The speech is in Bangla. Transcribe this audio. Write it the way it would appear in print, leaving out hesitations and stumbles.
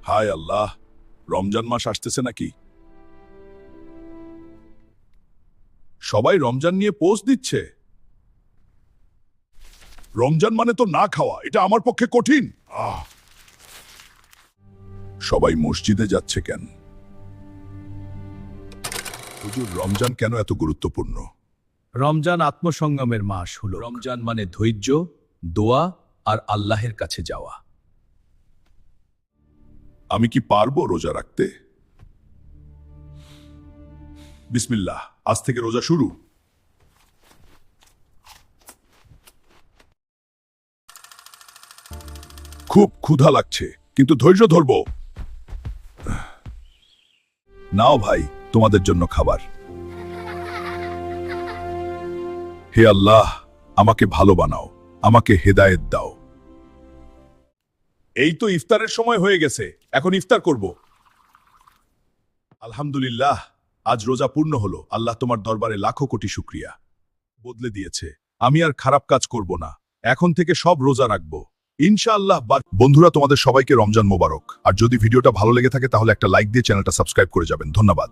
হায় আল্লাহ, রমজান মাস আসতেছে নাকি? সবাই রমজান নিয়ে পোস্ট দিচ্ছে। রমজান মানে তো না খাওয়া, এটা আমার পক্ষে কঠিন। সবাই মসজিদে যাচ্ছে কেন? হুজুর, রমজান কেন এত গুরুত্বপূর্ণ? রমজান আত্মসংযমের মাস হলো। রমজান মানে ধৈর্য, দোয়া আর আল্লাহের কাছে যাওয়া। আমি কি পারবো রোজা রাখতে? বিসমিল্লাহ, আজ থেকে রোজা শুরু। খুব ক্ষুধা লাগছে, কিন্তু ধৈর্য ধরবো। নাও ভাই, তোমাদের জন্য খাবার। হে আল্লাহ, আমাকে ভালো বানাও, আমাকে হেদায়েত দাও। এই তো ইফতারের সময় হয়ে গেছে, এখন ইফতার করব। আলহামদুলিল্লাহ, আজ রোজা পূর্ণ হলো। আল্লাহ তোমার দরবারে লাখো কোটি শুকরিয়া। বদলে দিয়েছে, আমি আর খারাপ কাজ করব না। এখন থেকে সব রোজা রাখবো ইনশাআল্লাহ। বন্ধুরা, তোমাদের সবাইকে রমজান মোবারক। আর যদি ভিডিওটা ভালো লেগে থাকে তাহলে একটা লাইক দিয়ে চ্যানেলটা সাবস্ক্রাইব করে যাবেন। ধন্যবাদ।